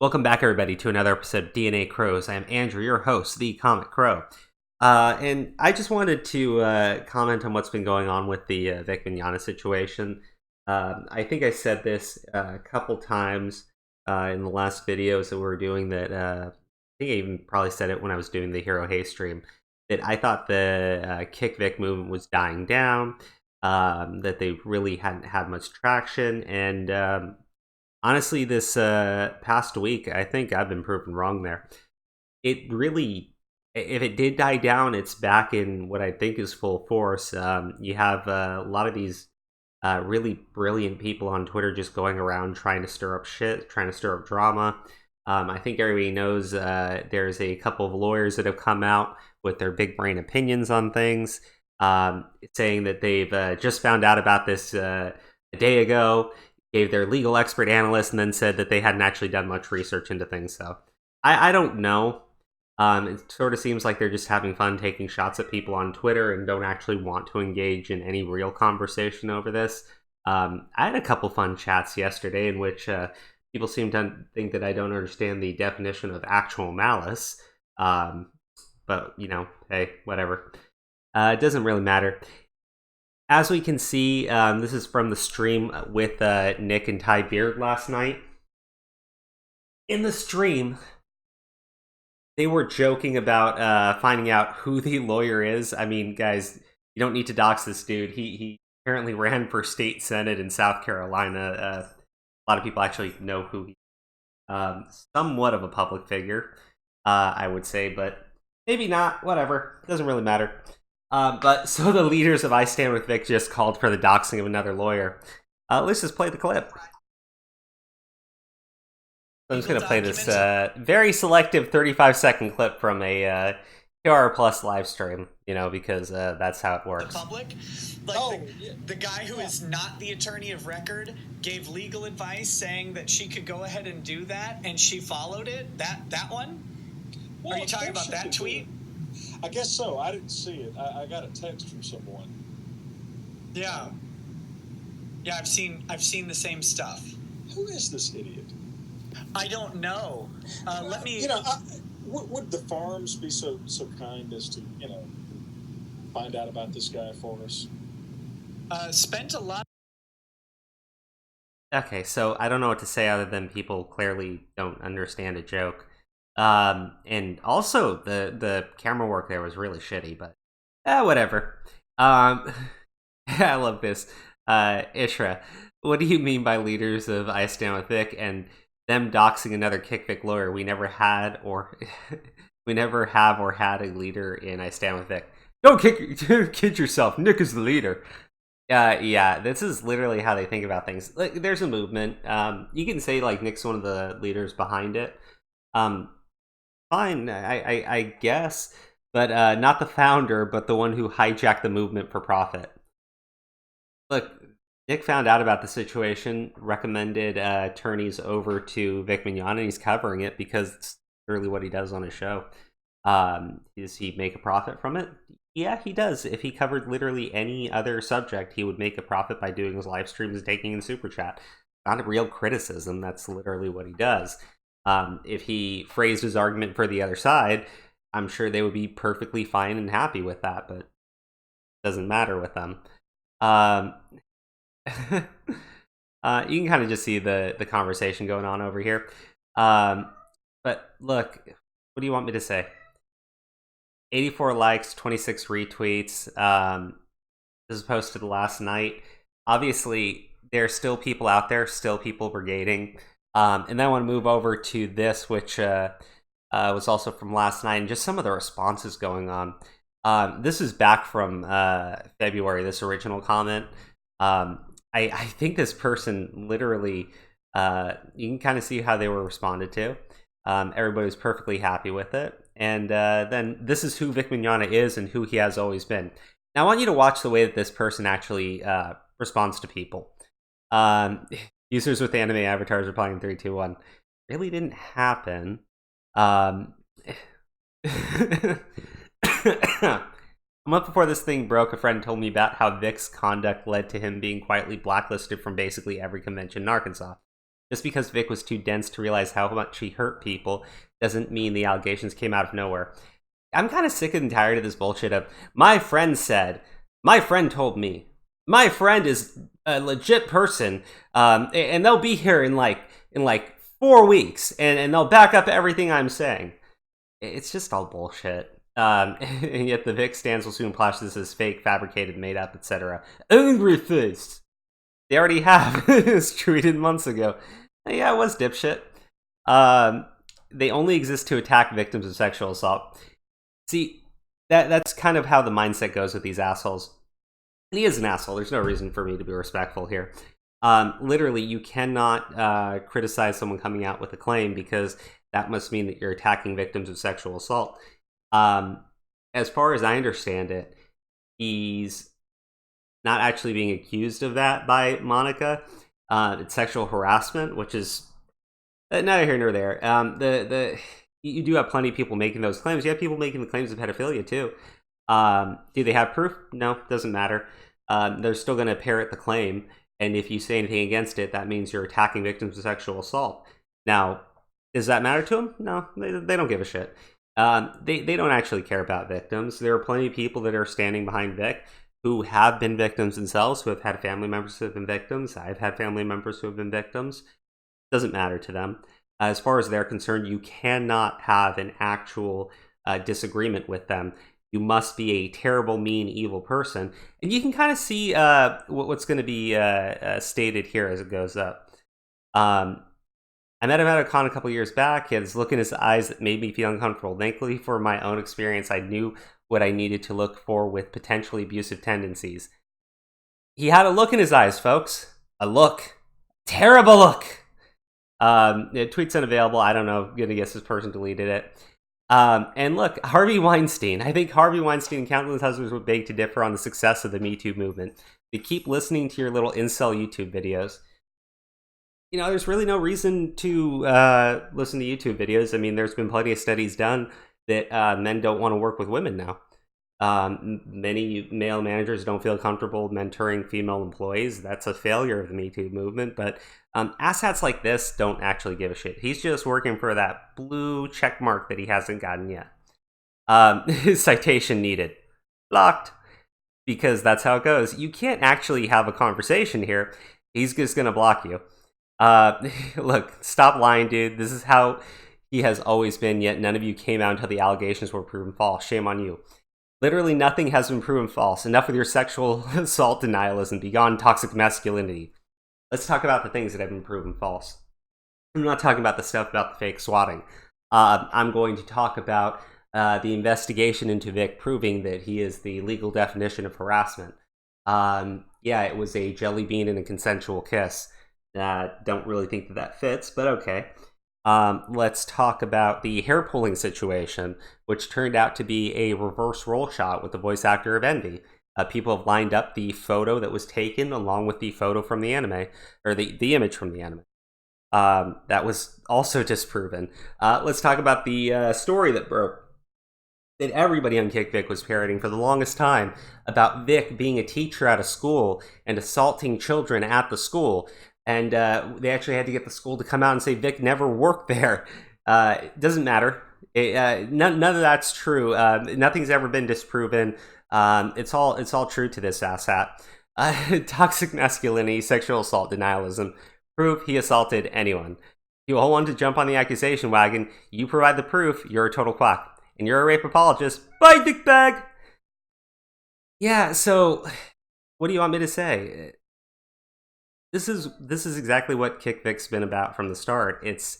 Welcome back, everybody, to another episode of DNA Crows. I am Andrew, your host, the ComicCrowe. And I just wanted to comment on what's been going on with the Vic Mignogna situation. I think I said this a couple times in the last videos that we were doing that, I think I even probably said it when I was doing the Hero Hay stream, that I thought the KickVic movement was dying down, that they really hadn't had much traction, and honestly, this past week, I think I've been proven wrong there. It really, if it did die down, it's back in what I think is full force. You have a lot of these really brilliant people on Twitter just going around trying to stir up shit, trying to stir up drama. I think everybody knows there's a couple of lawyers that have come out with their big brain opinions on things, saying that they've just found out about this a day ago, gave their legal expert analyst, and then said that they hadn't actually done much research into things. So I don't know. It sort of seems like they're just having fun taking shots at people on Twitter and don't actually want to engage in any real conversation over this. I had a couple fun chats yesterday in which people seem to think that I don't understand the definition of actual malice. But, you know, hey, whatever. It doesn't really matter. As we can see, this is from the stream with Nick and Ty Beard last night. In the stream, they were joking about finding out who the lawyer is. I mean, guys, you don't need to dox this dude. He apparently ran for state senate in South Carolina. A lot of people actually know who he is. Somewhat of a public figure, I would say, but maybe not. Whatever. Doesn't really matter. But so the leaders of I Stand With Vic just called for the doxing of another lawyer. Let's just play the clip. I'm just going to play this very selective 35-second clip from a PR Plus live stream, you know, because that's how it works. The public, like the guy who is not the attorney of record gave legal advice saying that she could go ahead and do that, and she followed it. That one? Well, are you talking about that tweet? I guess so. I didn't see it. I got a text from someone. Yeah. Yeah, I've seen the same stuff. Who is this idiot? I don't know. Let me. You know, would the farms be so kind as to find out about this guy for us? Spent a lot. Okay, so I don't know what to say other than people clearly don't understand a joke. And also the camera work there was really shitty, but whatever. I love this. Ishra, what do you mean by leaders of I Stand With Vic and them doxing another KickVic lawyer? We never had or we never have or had a leader in I Stand With Vic. Don't kid yourself. Nick is the leader. Yeah, this is literally how they think about things. Like, there's a movement. You can say like Nick's one of the leaders behind it. Fine, I guess, but not the founder, but the one who hijacked the movement for profit. Look, Nick found out about the situation, recommended attorneys over to Vic Mignogna, and he's covering it because it's literally what he does on his show. Does he make a profit from it? Yeah, he does. If he covered literally any other subject, he would make a profit by doing his live streams and taking in super chat. Not a real criticism, that's literally what he does. If he phrased his argument for the other side, I'm sure they would be perfectly fine and happy with that, but it doesn't matter with them. You can kind of just see the conversation going on over here. But look, what do you want me to say? 84 likes, 26 retweets. This was posted last night. Obviously, there are still people out there, still people brigading. And then I want to move over to this, which was also from last night, and just some of the responses going on. This is back from February, this original comment. I think this person literally, you can kind of see how they were responded to. Everybody was perfectly happy with it. And then this is who Vic Mignogna is and who he has always been. Now, I want you to watch the way that this person actually responds to people. Users with anime avatars replying 3, 2, 1. Really didn't happen. A month before this thing broke, a friend told me about how Vic's conduct led to him being quietly blacklisted from basically every convention in Arkansas. Just because Vic was too dense to realize how much he hurt people doesn't mean the allegations came out of nowhere. I'm kind of sick and tired of this bullshit of, my friend said, my friend told me, my friend is a legit person, and they'll be here in like 4 weeks, and they'll back up everything I'm saying. It's just all bullshit. And yet the Vic stands will soon flash this as fake, fabricated, made up, etc. Angry face. They already have. It's tweeted months ago. Yeah, it was dipshit. They only exist to attack victims of sexual assault. See, that's kind of how the mindset goes with these assholes. And he is an asshole. There's no reason for me to be respectful here. Literally, you cannot criticize someone coming out with a claim because that must mean that you're attacking victims of sexual assault. As far as I understand it, he's not actually being accused of that by Monica. It's sexual harassment, which is neither here nor there. You do have plenty of people making those claims. You have people making the claims of pedophilia too. Do they have proof? No, doesn't matter. They're still going to parrot the claim, and if you say anything against it, that means you're attacking victims of sexual assault. Now, does that matter to them? No, they don't give a shit. They don't actually care about victims. There are plenty of people that are standing behind Vic who have been victims themselves, who have had family members who have been victims. I've had family members who have been victims. Doesn't matter to them. As far as they're concerned, you cannot have an actual disagreement with them. You must be a terrible, mean, evil person. And you can kind of see what's going to be stated here as it goes up. I met him at a con a couple years back. He had this look in his eyes that made me feel uncomfortable. Thankfully, for my own experience, I knew what I needed to look for with potentially abusive tendencies. He had a look in his eyes, folks. A look. Terrible look. Tweet's unavailable. I don't know. I'm going to guess this person deleted it. And look, Harvey Weinstein. I think Harvey Weinstein and countless husbands would beg to differ on the success of the Me Too movement. They keep listening to your little incel YouTube videos. You know, there's really no reason to listen to YouTube videos. I mean, there's been plenty of studies done that men don't want to work with women now. Many male managers don't feel comfortable mentoring female employees. That's a failure of the Me Too movement. But asshats like this don't actually give a shit. He's just working for that blue check mark that he hasn't gotten yet. His citation needed. Blocked. Because that's how it goes. You can't actually have a conversation here. He's just going to block you. Look, stop lying, dude. This is how he has always been, yet none of you came out until the allegations were proven false. Shame on you. Literally nothing has been proven false. Enough with your sexual assault denialism. Begone toxic masculinity. Let's talk about the things that have been proven false. I'm not talking about the stuff about the fake swatting. I'm going to talk about the investigation into Vic proving that he is the legal definition of harassment. Yeah, it was a jelly bean and a consensual kiss. Don't really think that fits, but okay. Let's talk about the hair pulling situation, which turned out to be a reverse roll shot with the voice actor of Envy. People have lined up the photo that was taken along with the photo from the anime, or the image from the anime. That was also disproven. Let's talk about the story that broke, that everybody on KickVic was parroting for the longest time, about Vic being a teacher at a school and assaulting children at the school. And they actually had to get the school to come out and say Vic never worked there. It doesn't matter. None of that's true. Nothing's ever been disproven. It's all true to this asshat. Toxic masculinity, sexual assault, denialism. Proof he assaulted anyone. You all want to jump on the accusation wagon. You provide the proof. You're a total quack. And you're a rape apologist. Bye, dickbag! Yeah, so what do you want me to say? This is exactly what KickVic's been about from the start. It's,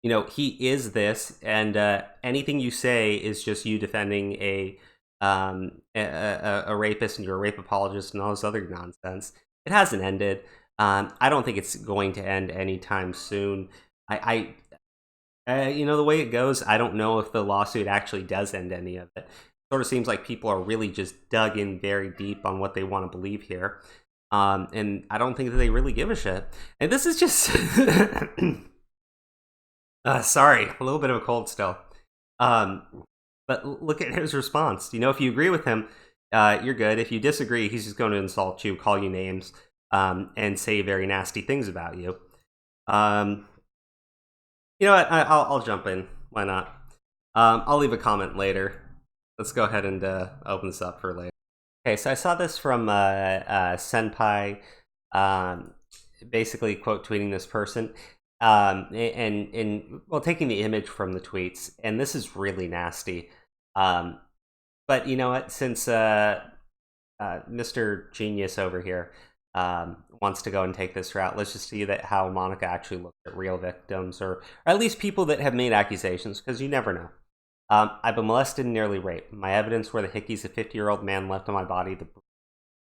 you know, he is this, and anything you say is just you defending a rapist, and you're a rape apologist and all this other nonsense. It hasn't ended. I don't think it's going to end anytime soon. You know, the way it goes, I don't know if the lawsuit actually does end any of it. It sort of seems like people are really just dug in very deep on what they want to believe here. And I don't think that they really give a shit. And this is just... sorry, a little bit of a cold still. But look at his response. You know, if you agree with him, you're good. If you disagree, he's just going to insult you, call you names, and say very nasty things about you. You know what? I'll jump in. Why not? I'll leave a comment later. Let's go ahead and open this up for later. Okay, so I saw this from Senpai, basically quote tweeting this person, and well, taking the image from the tweets, and this is really nasty. But you know what? Since Mr. Genius over here wants to go and take this route, let's just see that how Monica actually looked at real victims, or at least people that have made accusations, because you never know. I've been molested and nearly raped. My evidence were the hickeys a 50-year-old man left on my body, the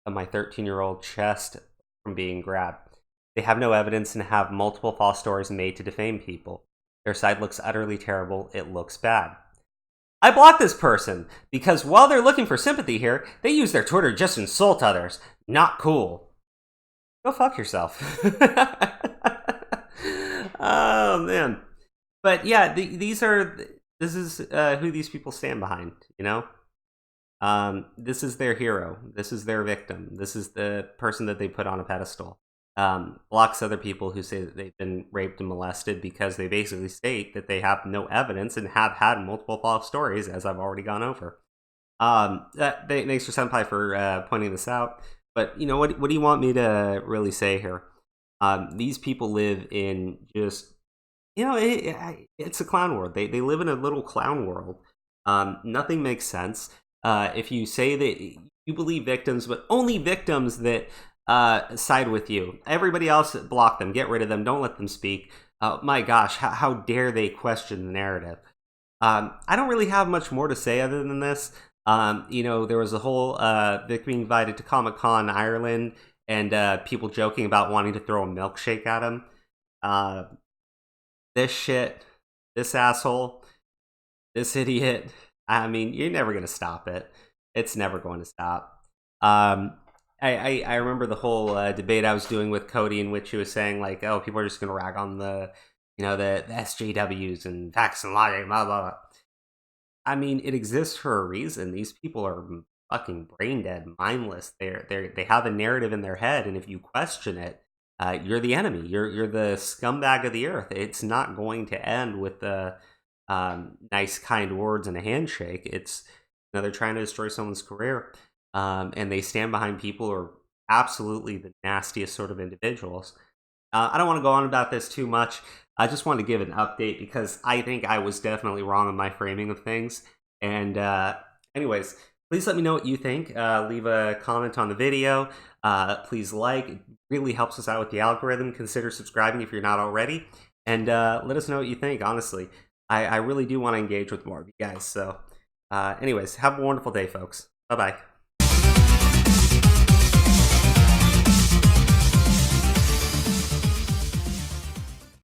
of my 13-year-old chest from being grabbed. They have no evidence and have multiple false stories made to defame people. Their side looks utterly terrible. It looks bad. I blocked this person because while they're looking for sympathy here, they use their Twitter just to insult others. Not cool. Go fuck yourself. Oh, man. But yeah, this is who these people stand behind, you know? This is their hero. This is their victim. This is the person that they put on a pedestal. Blocks other people who say that they've been raped and molested because they basically state that they have no evidence and have had multiple false stories, as I've already gone over. Thanks for Senpai for pointing this out. But, you know, what do you want me to really say here? These people live in just, you know, it's a clown world. They live in a little clown world. Nothing makes sense. If you say that you believe victims, but only victims that side with you. Everybody else, block them. Get rid of them. Don't let them speak. My gosh, how dare they question the narrative? I don't really have much more to say other than this. You know, there was a whole Vic being invited to Comic-Con Ireland, and people joking about wanting to throw a milkshake at him. This shit, this asshole, this idiot. I mean, you're never going to stop it. It's never going to stop. I remember the whole debate I was doing with Cody, in which he was saying, like, oh, people are just going to rag on the SJWs and facts and logic, blah, blah, blah. I mean, it exists for a reason. These people are fucking brain dead, mindless. They have a narrative in their head, and if you question it, you're the enemy. You're the scumbag of the earth. It's not going to end with the nice, kind words and a handshake. It's, you know, they're trying to destroy someone's career, and they stand behind people who are absolutely the nastiest sort of individuals. I don't want to go on about this too much. I just wanted to give an update because I think I was definitely wrong in my framing of things. And anyways, please let me know what you think. Leave a comment on the video. Please like. It really helps us out with the algorithm. Consider subscribing if you're not already. And let us know what you think, honestly. I really do want to engage with more of you guys. So anyways, have a wonderful day, folks. Bye-bye.